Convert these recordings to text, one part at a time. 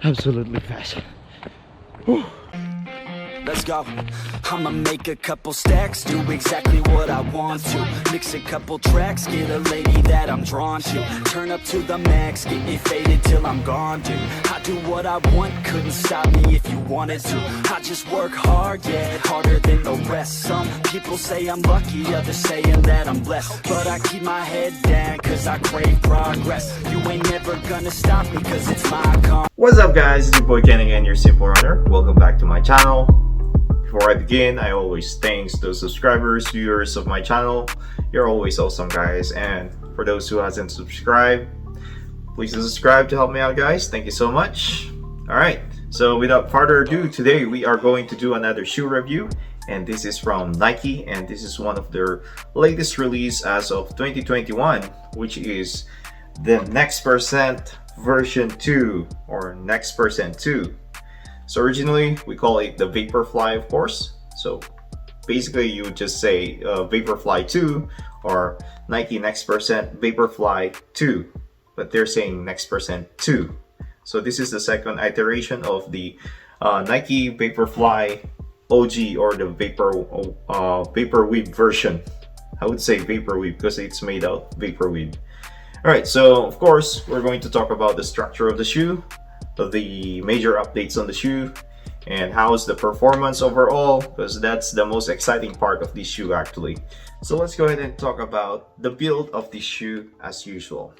absolutely fast. Whew. Let's go. I'ma make a couple stacks, do exactly what I want to. Mix a couple tracks, get a lady that I'm drawn to. Turn up to the max, get me faded till I'm gone, dude. I do what I want, couldn't stop me if you wanted to. I just work hard, yeah, harder than the rest. Some people say I'm lucky, others saying that I'm blessed. But I keep my head down, cause I crave progress. You ain't never gonna stop me, cause it's my calm. What's up guys, it's your boy Ken again, your simple runner. Welcome back to my channel. Before I begin, I always thanks those subscribers, viewers of my channel. You're always awesome guys, and for those who hasn't subscribed, please subscribe to help me out guys. Thank you so much. Alright, so without further ado, today we are going to do another shoe review, and this is from Nike, and this is one of their latest release as of 2021, which is the Next Percent version 2 or Next Percent 2. So originally we call it the Vaporfly, of course. So basically you would just say Vaporfly 2 or Nike Next Percent Vaporfly 2, but they're saying Next Percent 2. So this is the second iteration of the Nike Vaporfly OG or the Vaporwave version. I would say Vaporwave because it's made out of Vaporwave. Alright, so of course we're going to talk about the structure of the shoe, the major updates on the shoe, and how's the performance overall, because that's the most exciting part of this shoe actually. So let's go ahead and talk about the build of this shoe as usual.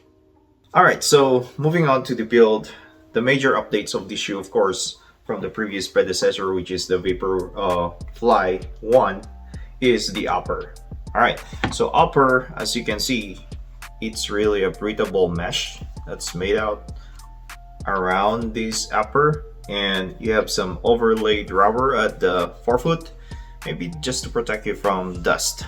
Alright, so moving on to the build, the major updates of this shoe, of course, from the previous predecessor, which is the Vaporfly 1, is the upper. Alright, so upper, as you can see, it's really a breathable mesh that's made out around this upper, and you have some overlaid rubber at the forefoot, maybe just to protect you from dust.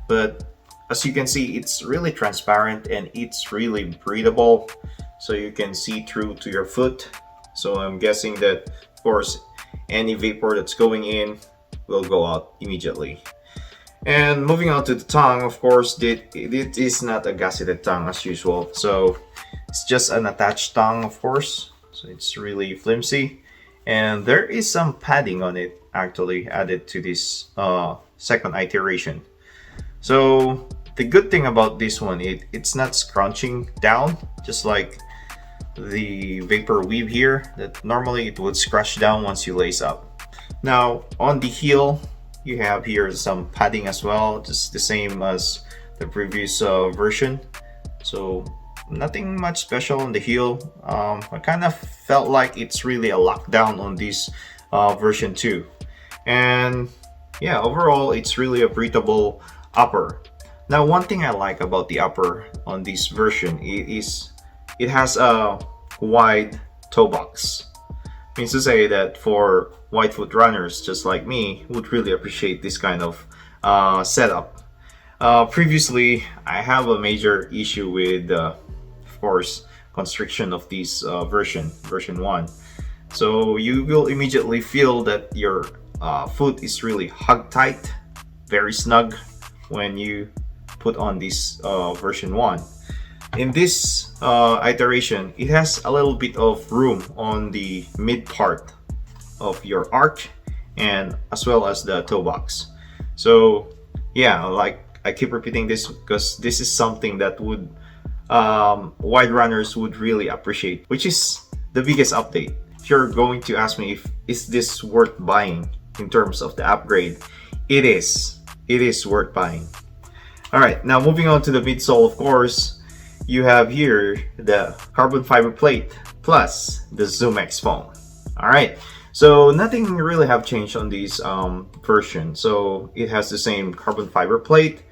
But as you can see, it's really transparent and it's really breathable, so you can see through to your foot. So I'm guessing that of course any vapor that's going in will go out immediately. And moving on to the tongue, of course, it is not a gasketed tongue as usual, so it's just an attached tongue, of course, so it's really flimsy, and there is some padding on it actually added to this second iteration. So the good thing about this one, it's not scrunching down just like the Vaporwave here, that normally it would scratch down once you lace up. Now on the heel, you have here some padding as well, just the same as the previous version. So nothing much special on the heel. I kind of felt like it's really a lockdown on this version 2. And yeah, overall it's really a breathable upper. Now one thing I like about the upper on this version is it has a wide toe box. Means to say that for wide foot runners just like me would really appreciate this kind of setup. Previously I have a major issue with of course constriction of this version 1. So you will immediately feel that your foot is really hug tight, very snug when you put on this version 1. In this iteration, it has a little bit of room on the mid part of your arch and as well as the toe box. So yeah, like I keep repeating this because this is something that would wide runners would really appreciate, which is the biggest update. If you're going to ask me if is this worth buying in terms of the upgrade, it is worth buying. All right, now moving on to the midsole, of course, you have here the carbon fiber plate plus the Zoom X foam. All right, so nothing really have changed on this version. So it has the same carbon fiber plate,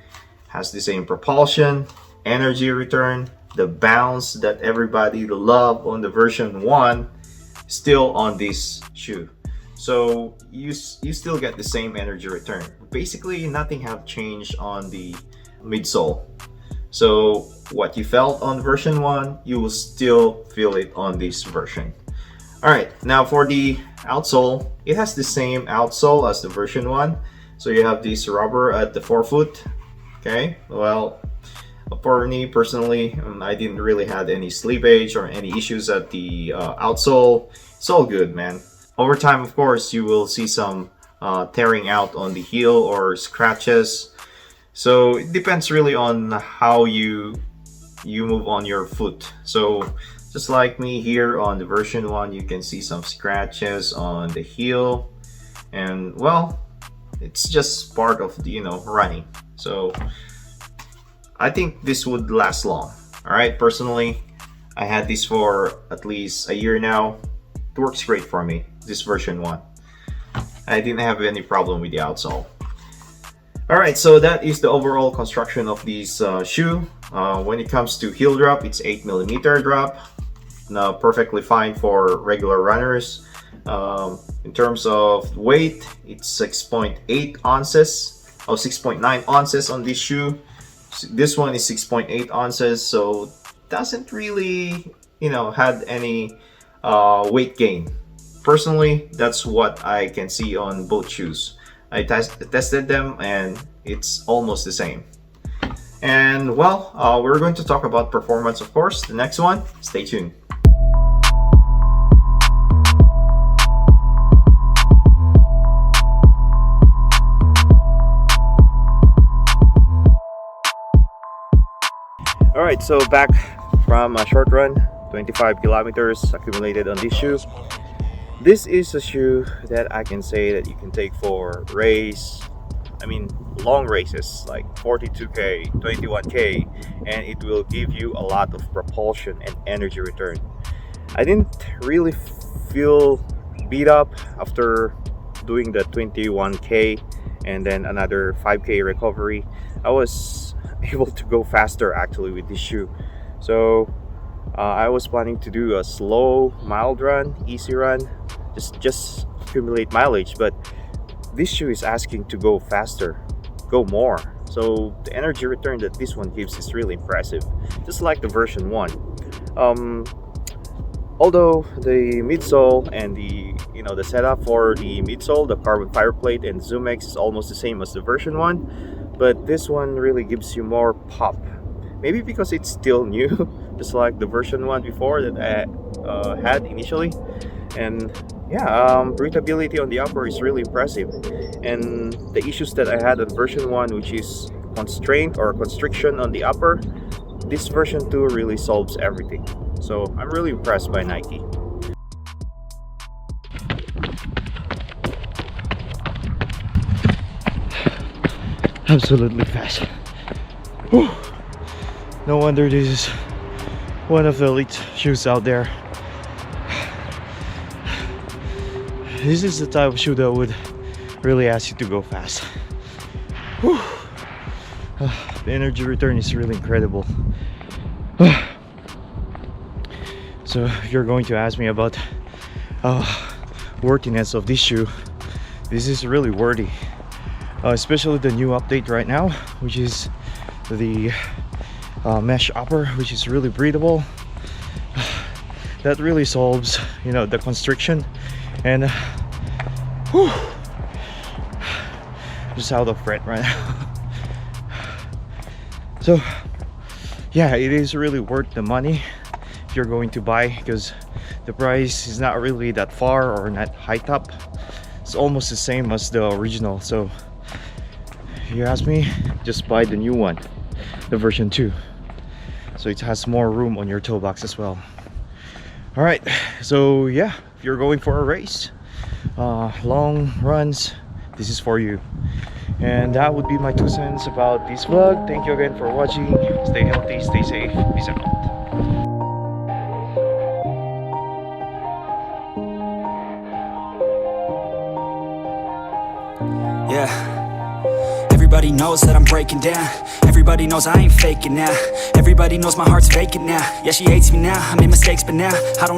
has the same propulsion, energy return, the bounce that everybody love on the version 1 still on this shoe. So you still get the same energy return. Basically nothing have changed on the midsole. So what you felt on version 1, you will still feel it on this version. Alright, now for the outsole, it has the same outsole as the version 1. So you have this rubber at the forefoot. Okay, well, For me personally, I didn't really had any slippage or any issues at the outsole. It's all good, man. Over time, of course, you will see some tearing out on the heel or scratches. So it depends really on how you move on your foot. So just like me here on the version 1, you can see some scratches on the heel, and well, it's just part of the, running. So I think this would last long. All right, personally, I had this for at least a year now. It works great for me, this version 1. I didn't have any problem with the outsole. Alright, so that is the overall construction of this shoe. When it comes to heel drop, it's 8mm drop. Now, perfectly fine for regular runners. In terms of weight, it's 6.8 ounces, or 6.9 ounces on this shoe. This one is 6.8 ounces, so doesn't really, had any weight gain. Personally, that's what I can see on both shoes. I tested them and it's almost the same. And well, we're going to talk about performance, of course, the next one. Stay tuned. Alright, so back from a short run, 25 kilometers accumulated on this shoe. This is a shoe that I can say that you can take for long races like 42k, 21k, and it will give you a lot of propulsion and energy return. I didn't really feel beat up after doing the 21k and then another 5k recovery. I was able to go faster actually with this shoe. So I was planning to do a slow, mild run, easy run, just accumulate mileage, but this shoe is asking to go faster, go more. So the energy return that this one gives is really impressive, just like the version 1. Although the midsole and the setup for the midsole, the carbon fiber plate and Zoom X is almost the same as the version 1, but this one really gives you more pop. Maybe because it's still new, just like the version 1 before that I had initially. And yeah, breathability on the upper is really impressive. And the issues that I had on version 1, which is constraint or constriction on the upper, this version 2 really solves everything. So I'm really impressed by Nike. Absolutely fast. Whew. No wonder this is one of the elite shoes out there. This is the type of shoe that would really ask you to go fast. Whew. The energy return is really incredible. So if you're going to ask me about worthiness of this shoe, this is really worthy. Especially the new update right now, which is the mesh upper, which is really breathable. That really solves, the constriction, and whew, just out of breath right now. So yeah, it is really worth the money if you're going to buy, because the price is not really that far or not high top. It's almost the same as the original. So if you ask me, just buy the new one, the version 2. So it has more room on your toe box as well. All right, so yeah, if you're going for a race, long runs, this is for you. And that would be my 2 cents about this vlog. Thank you again for watching. Stay healthy, stay safe. Peace out. Yeah. Everybody knows that I'm breaking down. Everybody knows I ain't faking now. Everybody knows my heart's vacant now. Yeah, she hates me now, I made mistakes, but now I don't